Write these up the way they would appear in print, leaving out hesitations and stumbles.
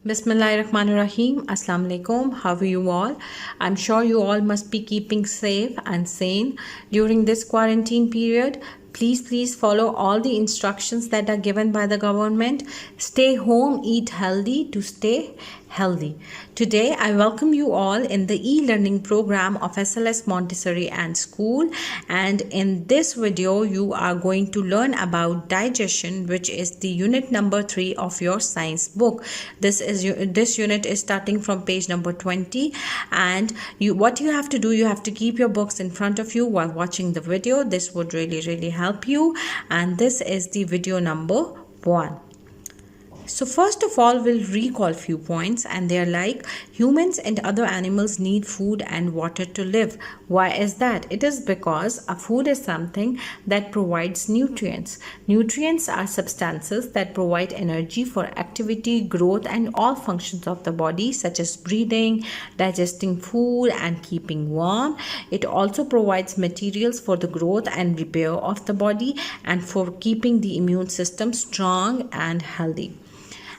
Bismillahirrahmanirrahim. Assalamu alaikum. How are you all? I'm sure you all must be keeping safe and sane during this quarantine period. Please follow all the instructions that are given by the government. Stay home, eat healthy to stay healthy. Today, I welcome you all in the e-learning program of SLS Montessori and School. And in this video, you are going to learn about digestion, which is the unit number 3 of your science book. This unit is starting from page number 20. And what you have to do, you have to keep your books in front of you while watching the video. This would really help you. And this is the video number 1. So first of all, we'll recall few points, and they're like humans and other animals need food and water to live. Why is that? It is because a food is something that provides nutrients. Nutrients are substances that provide energy for activity, growth, and all functions of the body, such as breathing, digesting food, and keeping warm. It also provides materials for the growth and repair of the body and for keeping the immune system strong and healthy.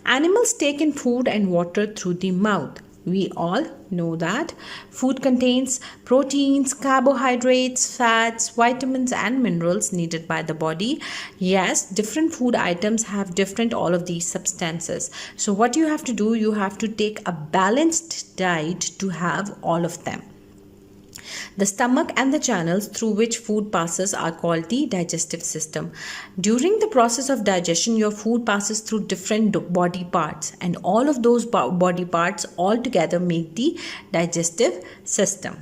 Animals take in food and water through the mouth. We all know that food contains proteins, carbohydrates, fats, vitamins, and minerals needed by the body. Yes, different food items have different all of these substances. So what you have to do, you have to take a balanced diet to have all of them. The stomach and the channels through which food passes are called the digestive system. During the process of digestion, your food passes through different body parts, and all of those body parts all together make the digestive system.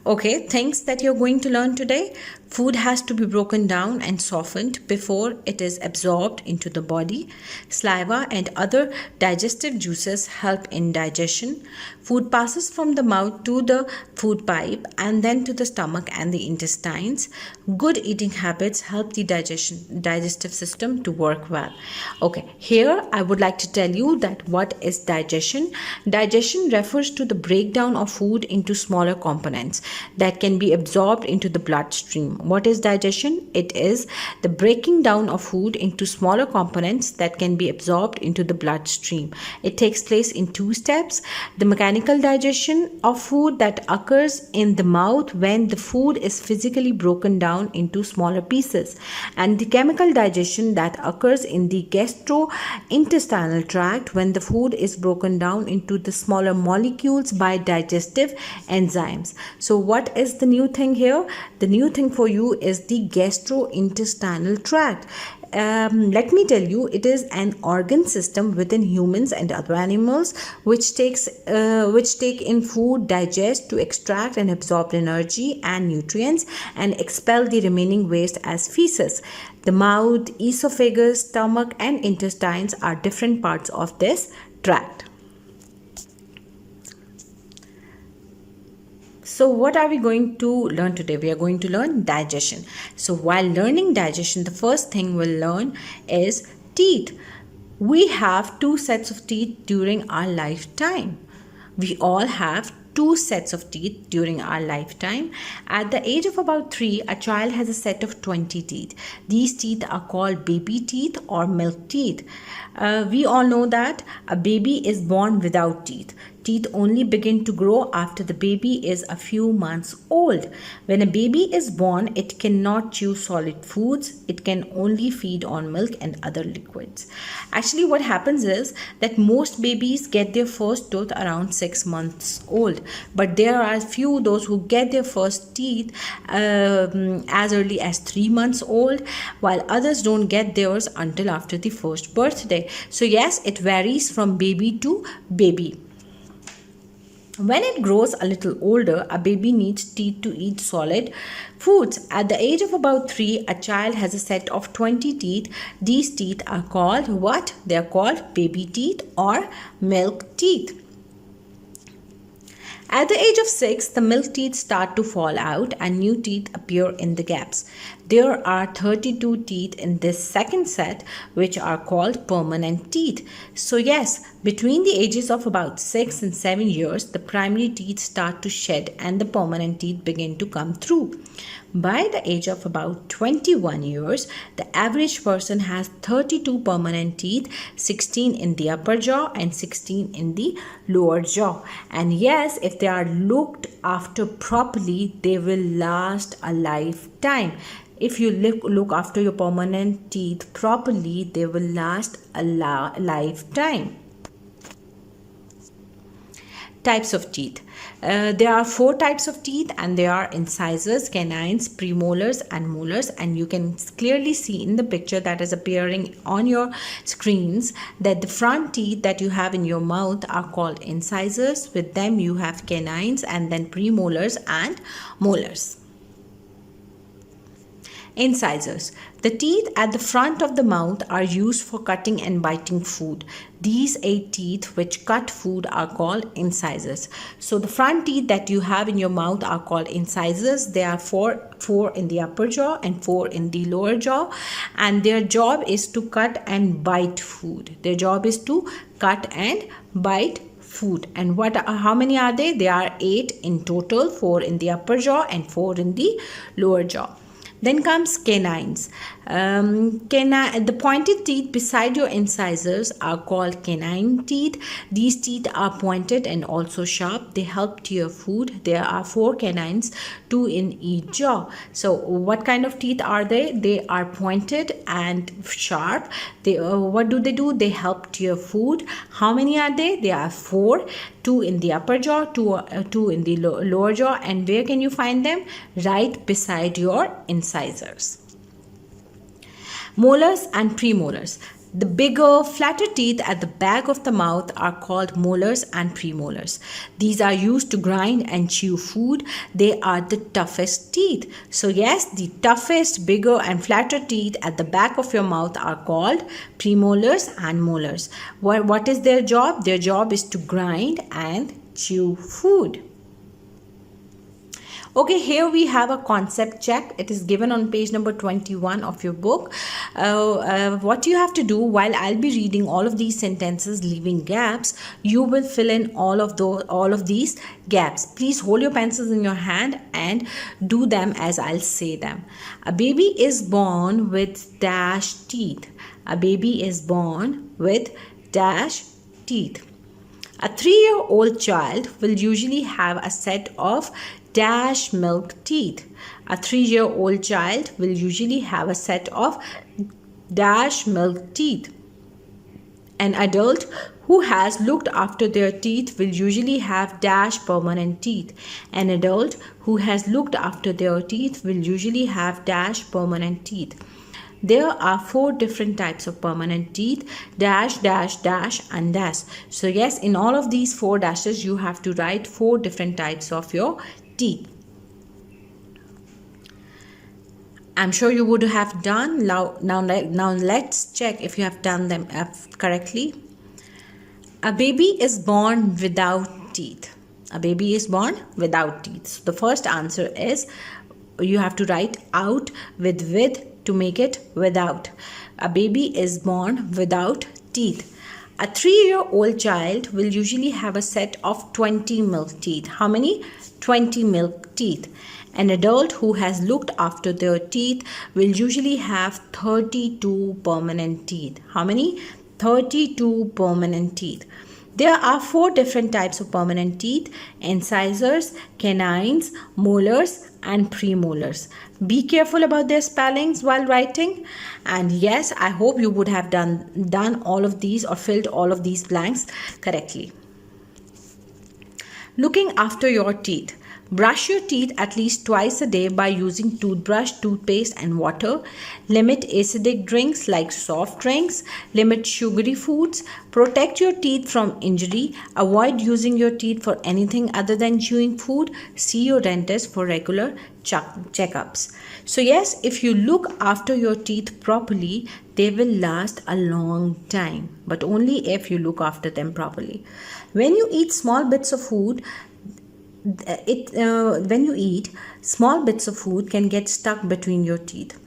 Okay, things that you're going to learn today. Food has to be broken down and softened before it is absorbed into the body. Saliva and other digestive juices help in digestion. Food passes from the mouth to the food pipe and then to the stomach and the intestines. Good eating habits help the digestive system to work well. Okay, here I would like to tell you that what is digestion. Digestion refers to the breakdown of food into smaller components that can be absorbed into the bloodstream. What is digestion? It is the breaking down of food into smaller components that can be absorbed into the bloodstream. It takes place in 2 steps. The mechanical digestion of food that occurs in the mouth when the food is physically broken down into smaller pieces, and the chemical digestion that occurs in the gastrointestinal tract when the food is broken down into the smaller molecules by digestive enzymes. So what is the new thing here? The new thing for you is the gastrointestinal tract. Let me tell you, it is an organ system within humans and other animals which take in food, digest to extract and absorb energy and nutrients and expel the remaining waste as feces. The mouth, esophagus, stomach, and intestines are different parts of this tract. So what are we going to learn today? We are going to learn digestion. So while learning digestion, the first thing we'll learn is teeth. We have 2 sets of teeth during our lifetime. We all have 2 sets of teeth during our lifetime. At the age of about 3, a child has a set of 20 teeth. These teeth are called baby teeth or milk teeth. We all know that a baby is born without teeth. Teeth only begin to grow after the baby is a few months old. When a baby is born, it cannot chew solid foods. It can only feed on milk and other liquids. Actually, what happens is that most babies get their first tooth around 6 months old. But there are few those who get their first teeth as early as 3 months old, while others don't get theirs until after the first birthday. So yes, it varies from baby to baby. When it grows a little older, a baby needs teeth to eat solid foods. At the age of about 3, a child has a set of 20 teeth. These teeth are called what? They are called baby teeth or milk teeth. At the age of 6, the milk teeth start to fall out and new teeth appear in the gaps. There are 32 teeth in this second set, which are called permanent teeth. So yes, between the ages of about 6 and 7 years, the primary teeth start to shed and the permanent teeth begin to come through. By the age of about 21 years, the average person has 32 permanent teeth, 16 in the upper jaw and 16 in the lower jaw. And yes, if they are looked after properly, they will last a lifetime. If you look after your permanent teeth properly, they will last a lifetime. Types of teeth. There are 4 types of teeth, and they are incisors, canines, premolars and molars, and you can clearly see in the picture that is appearing on your screens that the front teeth that you have in your mouth are called incisors. With them you have canines and then premolars and molars. Incisors. The teeth at the front of the mouth are used for cutting and biting food. These 8 teeth which cut food are called incisors. So the front teeth that you have in your mouth are called incisors. There are four in the upper jaw and 4 in the lower jaw, and their job is to cut and bite food. Their job is to cut and bite food. And how many are they? There are 8 in total, 4 in the upper jaw and 4 in the lower jaw. Then comes canines. The pointed teeth beside your incisors are called canine teeth. These teeth are pointed and also sharp. They help tear food. There are 4 canines, 2 in each jaw. So what kind of teeth are they? They are pointed and sharp. What do? They help tear food. How many are they? There are 4. 2 in the upper jaw, 2 in the lower jaw. And where can you find them? Right beside your incisors. Molars and premolars. The bigger, flatter teeth at the back of the mouth are called molars and premolars. These are used to grind and chew food. They are the toughest teeth. So yes, the toughest, bigger and flatter teeth at the back of your mouth are called premolars and molars. What is their job? Their job is to grind and chew food. Okay, here we have a concept check. It is given on page number 21 of your book. What you have to do, while I'll be reading all of these sentences leaving gaps, you will fill in all of these gaps. Please hold your pencils in your hand and do them as I'll say them. A baby is born with dash teeth. A baby is born with dash teeth. A 3-year-old child will usually have a set of dash milk teeth. A 3-year-old child will usually have a set of dash milk teeth. An adult who has looked after their teeth will usually have dash permanent teeth. An adult who has looked after their teeth will usually have dash permanent teeth. There are 4 different types of permanent teeth: dash, dash, dash and dash. So yes, in all of these 4 dashes you have to write 4 different types of your teeth. I'm sure you would have done. Now let's check if you have done them correctly. A baby is born without teeth. A baby is born without teeth. So the first answer is, you have to write out with to make it without. A baby is born without teeth. A 3-year-old child will usually have a set of 20 milk teeth. How many? 20 milk teeth. An adult who has looked after their teeth will usually have 32 permanent teeth. How many? 32 permanent teeth. There are 4 different types of permanent teeth: incisors, canines, molars and premolars. Be careful about their spellings while writing. And yes, I hope you would have done all of these or filled all of these blanks correctly. Looking after your teeth. Brush your teeth at least twice a day by using toothbrush, toothpaste and water. Limit acidic drinks like soft drinks. Limit sugary foods. Protect your teeth from injury. Avoid using your teeth for anything other than chewing food. See your dentist for regular checkups. So yes, if you look after your teeth properly, they will last a long time, but only if you look after them properly. When you eat small bits of food, when you eat, small bits of food can get stuck between your teeth.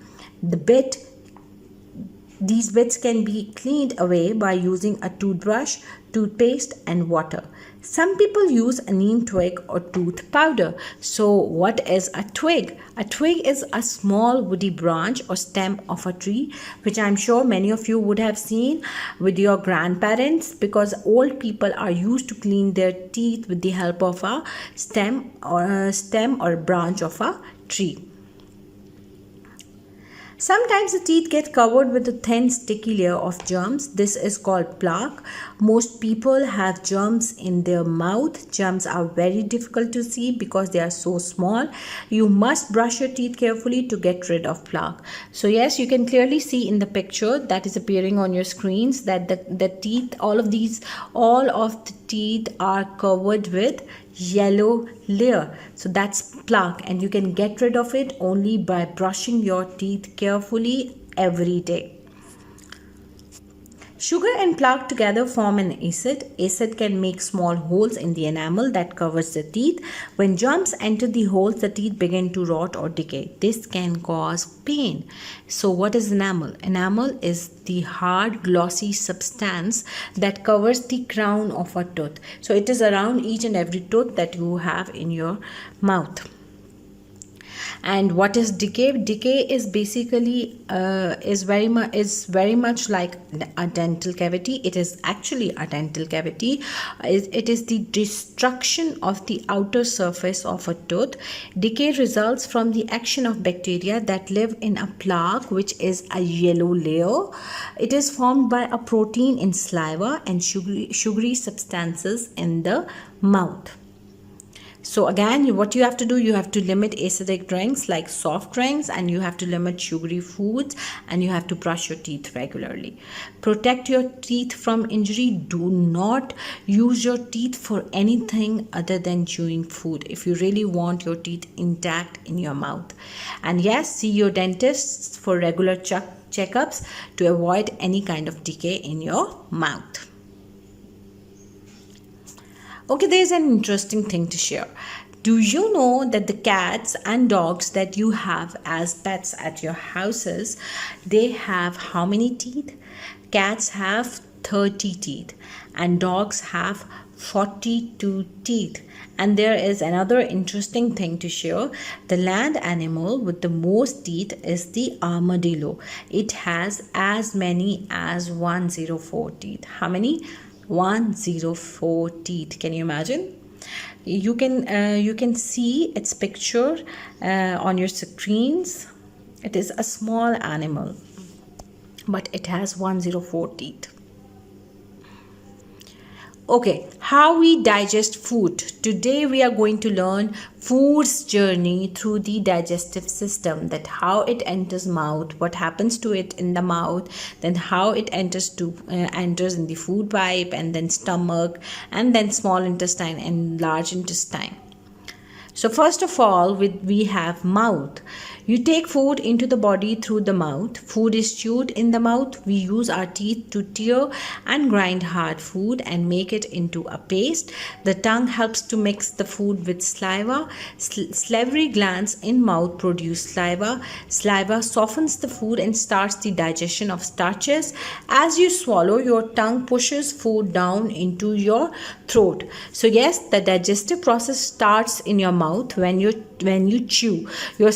These bits can be cleaned away by using a toothbrush, toothpaste, and water. Some people use a neem twig or tooth powder. So, what is a twig? A twig is a small woody branch or stem of a tree, which I'm sure many of you would have seen with your grandparents, because old people are used to clean their teeth with the help of a stem or branch of a tree. Sometimes the teeth get covered with a thin sticky layer of germs. This is called plaque. Most people have germs in their mouth. Germs are very difficult to see because they are so small. You must brush your teeth carefully to get rid of plaque. So yes, you can clearly see in the picture that is appearing on your screens that the teeth, all of the teeth are covered with yellow layer. So that's plaque, and you can get rid of it only by brushing your teeth carefully every day. Sugar and plaque together form an acid. Acid can make small holes in the enamel that covers the teeth. When germs enter the holes, the teeth begin to rot or decay. This can cause pain. So what is enamel? Enamel is the hard, glossy substance that covers the crown of a tooth. So it is around each and every tooth that you have in your mouth. And what is decay? Decay is basically is very much like a dental cavity. It is actually a dental cavity. It is the destruction of the outer surface of a tooth. Decay results from the action of bacteria that live in a plaque, which is a yellow layer. It is formed by a protein in saliva and sugary substances in the mouth. So again, what you have to do, you have to limit acidic drinks like soft drinks, and you have to limit sugary foods, and you have to brush your teeth regularly. Protect your teeth from injury. Do not use your teeth for anything other than chewing food if you really want your teeth intact in your mouth. And yes, see your dentist for regular checkups to avoid any kind of decay in your mouth. Okay, there's an interesting thing to share. Do you know that the cats and dogs that you have as pets at your houses, they have how many teeth? Cats have 30 teeth and dogs have 42 teeth. And there is another interesting thing to share. The land animal with the most teeth is the armadillo. It has as many as 104 teeth. How many? 104 teeth. Can you imagine? You can see its picture on your screens. It is a small animal, but it has 104 teeth. Okay, how we digest food. Today we are going to learn food's journey through the digestive system, that how it enters mouth, what happens to it in the mouth, then how it enters in the food pipe, and then stomach, and then small intestine and large intestine. So first of all, we have mouth. You take food into the body through the mouth. Food is chewed in the mouth. We use our teeth to tear and grind hard food and make it into a paste. The tongue helps to mix the food with saliva. Salivary glands in mouth produce saliva. Saliva softens the food and starts the digestion of starches. As you swallow, your tongue pushes food down into your throat. So yes, the digestive process starts in your mouth when you chew. Your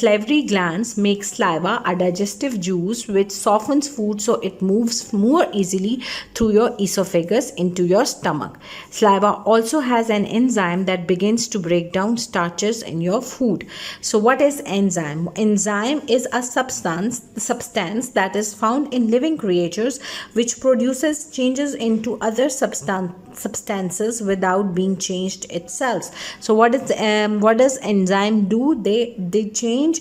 salivary glands make saliva, a digestive juice which softens food so it moves more easily through your esophagus into your stomach. Saliva also has an enzyme that begins to break down starches in your food. So what is enzyme? Enzyme is a substance that is found in living creatures which produces changes into other substances without being changed itself. So what does enzyme do? They change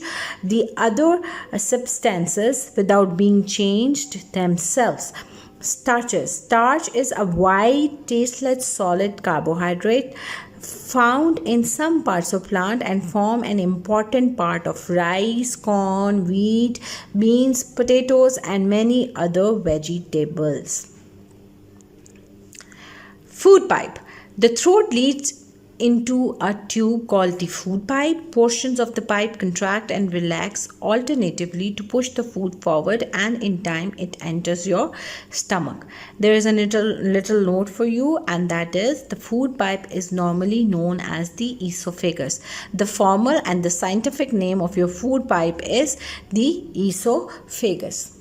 the other substances without being changed themselves. Starches. Starch is a white, tasteless solid carbohydrate found in some parts of plant and form an important part of rice, corn, wheat, beans, potatoes, and many other vegetables. Food pipe. The throat leads into a tube called the food pipe. Portions of the pipe contract and relax alternatively to push the food forward, and in time it enters your stomach. There is a little note for you, and that is the food pipe is normally known as the esophagus. The formal and the scientific name of your food pipe is the esophagus.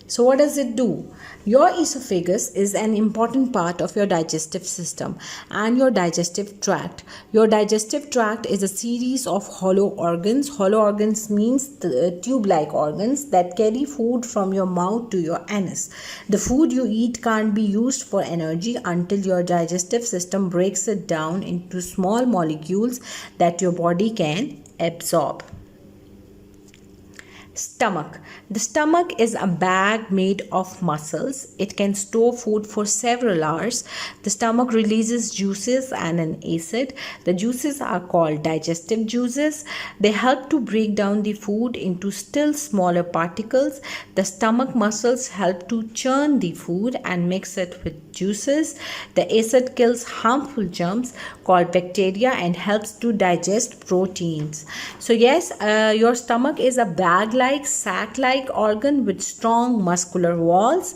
So what does it do? Your esophagus is an important part of your digestive system and your digestive tract. Your digestive tract is a series of hollow organs. Hollow organs means the tube-like organs that carry food from your mouth to your anus. The food you eat can't be used for energy until your digestive system breaks it down into small molecules that your body can absorb. Stomach. The stomach is a bag made of muscles. It can store food for several hours. The stomach releases juices and an acid. The juices are called digestive juices. They help to break down the food into still smaller particles. The stomach muscles help to churn the food and mix it with juices. The acid kills harmful germs called bacteria and helps to digest proteins. So yes, your stomach is a bag-like, sac-like organ with strong muscular walls.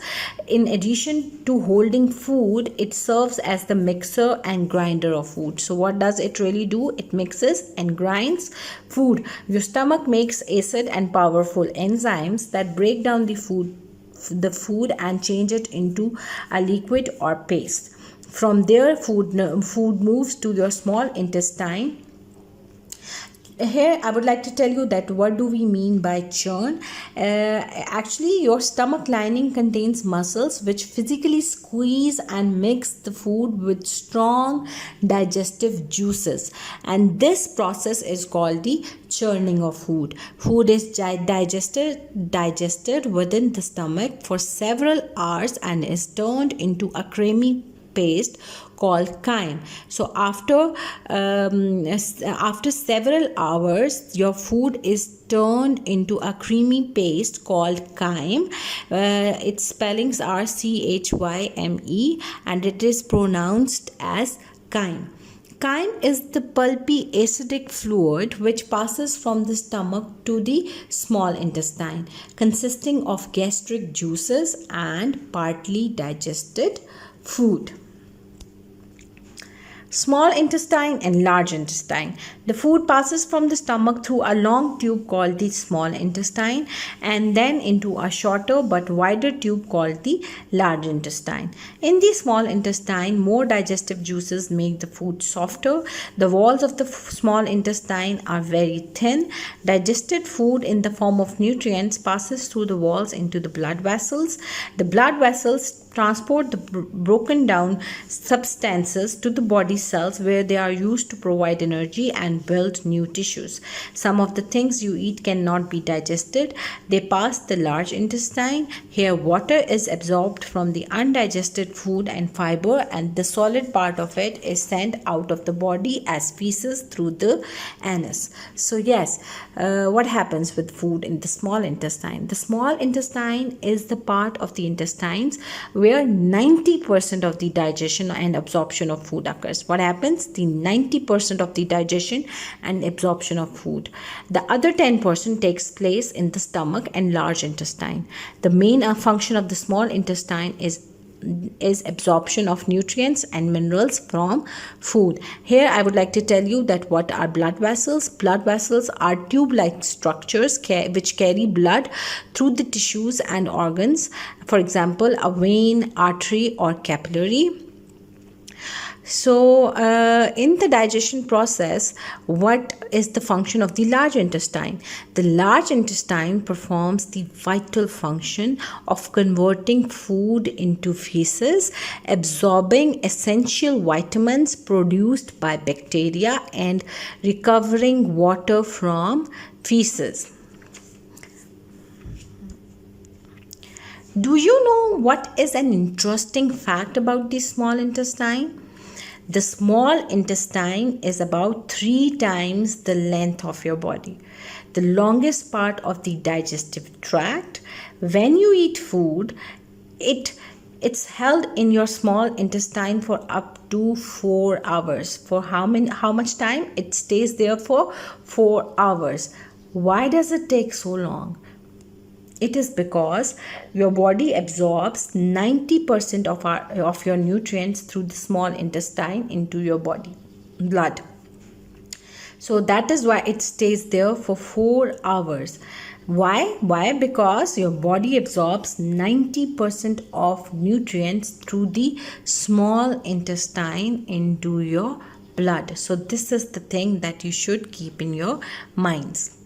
In addition to holding food, it serves as the mixer and grinder of food. So what does it really do? It mixes and grinds food. Your stomach makes acid and powerful enzymes that break down the food and change it into a liquid or paste. From there, food moves to your small intestine. Here I would like to tell you that what do we mean by churn. Actually, your stomach lining contains muscles which physically squeeze and mix the food with strong digestive juices, and this process is called the churning of food. Food is digested within the stomach for several hours and is turned into a creamy paste called chyme. So after several hours, your food is turned into a creamy paste called chyme. Its spellings are CHYME and it is pronounced as chyme. Chyme is the pulpy acidic fluid which passes from the stomach to the small intestine, consisting of gastric juices and partly digested food. Small intestine and large intestine. The food passes from the stomach through a long tube called the small intestine and then into a shorter but wider tube called the large intestine. In the small intestine, more digestive juices make the food softer. The walls of the small intestine are very thin. Digested food in the form of nutrients passes through the walls into the blood vessels. The blood vessels transport the broken down substances to the body cells where they are used to provide energy and build new tissues. Some of the things you eat cannot be digested. They pass the large intestine. Here water is absorbed from the undigested food and fiber, and the solid part of it is sent out of the body as feces through the anus. So yes, what happens with food in the small intestine? The small intestine is the part of the intestines where 90% of the digestion and absorption of food occurs. What happens? The 90% of the digestion and absorption of food. The other 10% takes place in the stomach and large intestine. The main function of the small intestine is absorption of nutrients and minerals from food. Here I would like to tell you that what are blood vessels. Blood vessels are tube-like structures which carry blood through the tissues and organs. For example, a vein, artery or capillary. So in the digestion process, what is the function of the large intestine? The large intestine performs the vital function of converting food into feces, absorbing essential vitamins produced by bacteria, and recovering water from feces. Do you know what is an interesting fact about the small intestine? The small intestine is about 3 times the length of your body, the longest part of the digestive tract. When you eat food, it It's held in your small intestine for up to 4 hours. For how much time? It stays there for 4 hours. Why does it take so long? It is because your body absorbs 90% of your nutrients through the small intestine into your body blood. So that is why it stays there for 4 hours. Why? Because your body absorbs 90% of nutrients through the small intestine into your blood. So this is the thing that you should keep in your minds.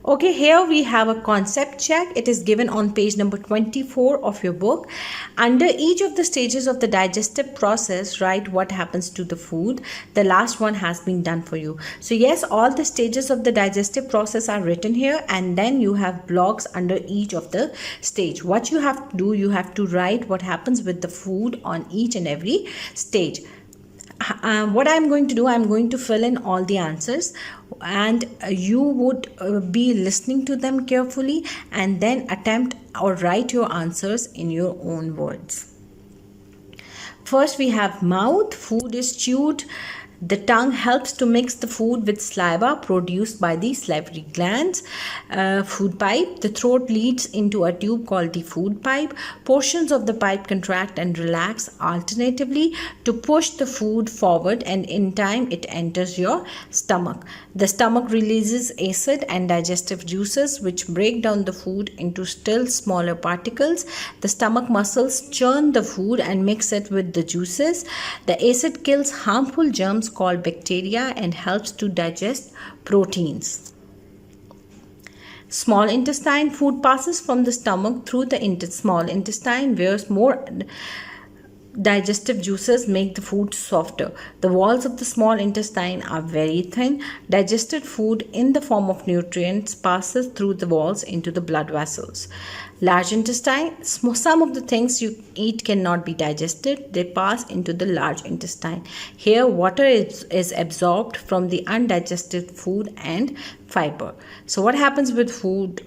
Okay, here we have a concept check. It is given on page number 24 of your book. Under each of the stages of the digestive process, write what happens to the food. The last one has been done for you. So yes, all the stages of the digestive process are written here, and then you have blocks under each of the stage. What you have to do, you have to write what happens with the food on each and every stage. What I'm going to do, I'm going to fill in all the answers, and you would be listening to them carefully and then attempt or write your answers in your own words. First we have mouth. Food is chewed. The tongue helps to mix the food with saliva produced by the salivary glands. Food pipe. The throat leads into a tube called the food pipe. Portions of the pipe contract and relax alternatively to push the food forward, and in time it enters your stomach. The stomach releases acid and digestive juices which break down the food into still smaller particles. The stomach muscles churn the food and mix it with the juices. The acid kills harmful germs called bacteria and helps to digest proteins. Small intestine. Food passes from the stomach through the small intestine, where more digestive juices make the food softer. The walls of the small intestine are very thin. Digested food in the form of nutrients passes through the walls into the blood vessels. Large intestine. Some of the things you eat cannot be digested. They pass into the large intestine. Here water is absorbed from the undigested food and fiber. So what happens with food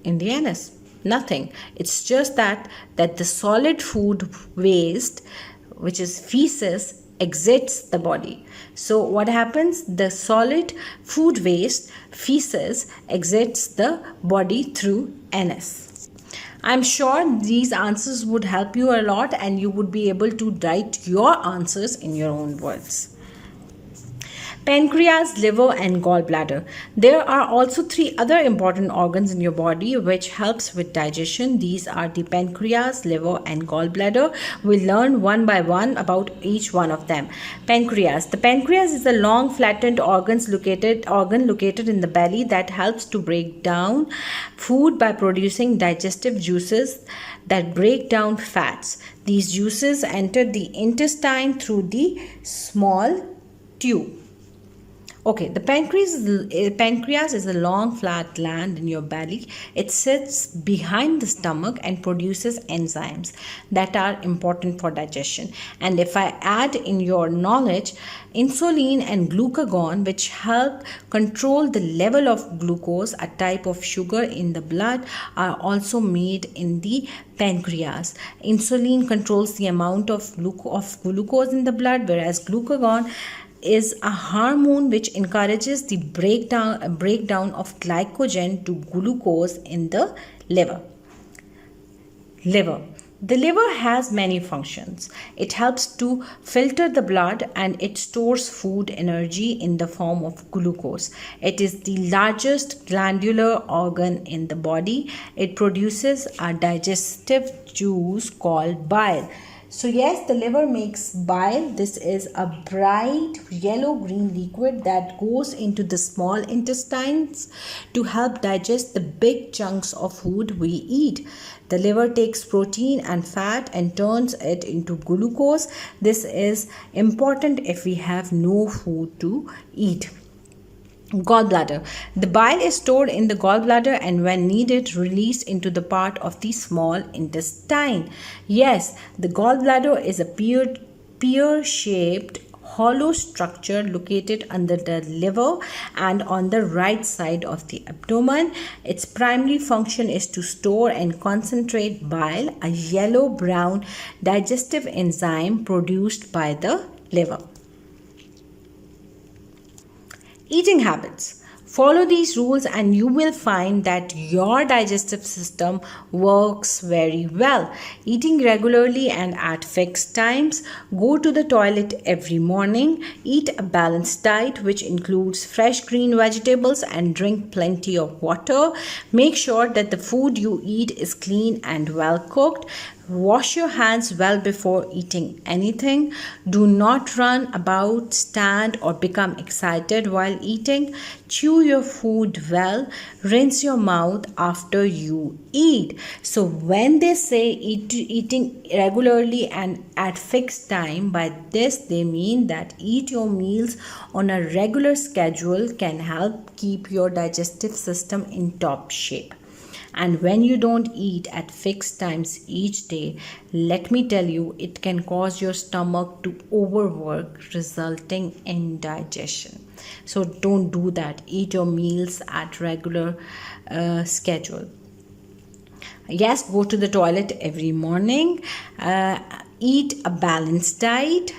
in the anus? Nothing. It's just that the solid food waste, which is feces, exits the body. So what happens? The solid food waste, feces, exits the body through anus. I'm sure these answers would help you a lot, and you would be able to write your answers in your own words. Pancreas, liver and gallbladder. There are also 3 other important organs in your body which helps with digestion. These are the pancreas, liver and gallbladder. We'll learn one by one about each one of them. Pancreas. The pancreas is a long flattened organ located in the belly that helps to break down food by producing digestive juices that break down fats. These juices enter the intestine through the small tube. Okay, the pancreas is a long flat gland in your belly. It sits behind the stomach and produces enzymes that are important for digestion. And if I add in your knowledge, insulin and glucagon, which help control the level of glucose, a type of sugar in the blood, are also made in the pancreas. Insulin controls the amount of glucose in the blood, whereas glucagon is a hormone which encourages the breakdown of glycogen to glucose in the liver. The liver has many functions. It helps to filter the blood, and it stores food energy in the form of glucose. It is the largest glandular organ in the body. It produces a digestive juice called bile. So yes, the liver makes bile. This is a bright yellow-green liquid that goes into the small intestines to help digest the big chunks of food we eat. The liver takes protein and fat and turns it into glucose. This is important if we have no food to eat. Gallbladder. The bile is stored in the gallbladder and when needed released into the part of the small intestine. Yes, the gallbladder is a pear-shaped hollow structure located under the liver and on the right side of the abdomen. Its primary function is to store and concentrate bile, a yellow-brown digestive enzyme produced by the liver. Eating habits. Follow these rules and you will find that your digestive system works very well. Eating regularly and at fixed times. Go to the toilet every morning. Eat a balanced diet which includes fresh green vegetables and drink plenty of water. Make sure that the food you eat is clean and well cooked. Wash your hands well before eating anything. Do not run about, stand, or become excited while eating. Chew your food well. Rinse your mouth after you eat. So when they say eating regularly and at fixed time, by this they mean that eat your meals on a regular schedule can help keep your digestive system in top shape. And when you don't eat at fixed times each day, let me tell you, it can cause your stomach to overwork, resulting in indigestion. So don't do that. Eat your meals at regular schedule. Yes, go to the toilet every morning. Eat a balanced diet,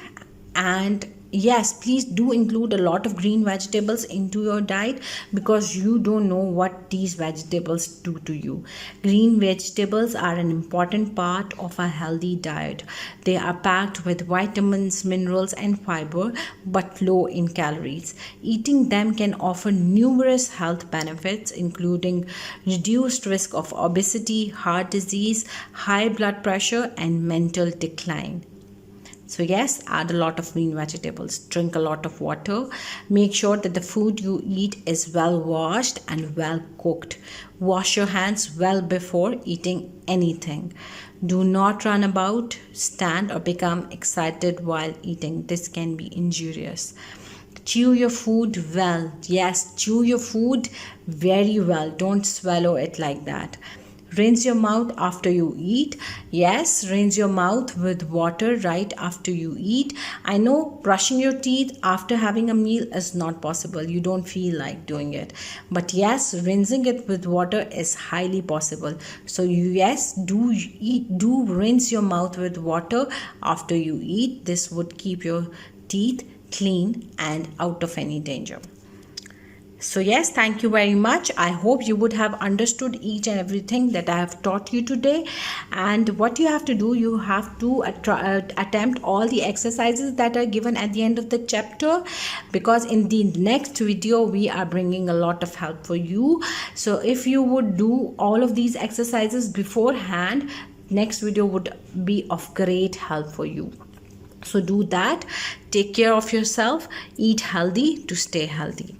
and yes, please do include a lot of green vegetables into your diet, because you don't know what these vegetables do to you. Green vegetables are an important part of a healthy diet. They are packed with vitamins, minerals, and fiber, but low in calories. Eating them can offer numerous health benefits, including reduced risk of obesity, heart disease, high blood pressure, and mental decline. So yes, add a lot of green vegetables, drink a lot of water, make sure that the food you eat is well washed and well cooked. Wash your hands well before eating anything. Do not run about, stand, or become excited while eating. This can be injurious. Chew your food well. Yes, chew your food very well. Don't swallow it like that. Rinse your mouth after you eat. Yes, rinse your mouth with water right after you eat. I know brushing your teeth after having a meal is not possible. You don't feel like doing it. But yes, rinsing it with water is highly possible. So do rinse your mouth with water after you eat. This would keep your teeth clean and out of any danger. So yes, thank you very much. I hope you would have understood each and everything that I have taught you today. And what you have to do, you have to attempt all the exercises that are given at the end of the chapter, because in the next video we are bringing a lot of help for you. So if you would do all of these exercises beforehand, next video would be of great help for you. So do that. Take care of yourself. Eat healthy to stay healthy.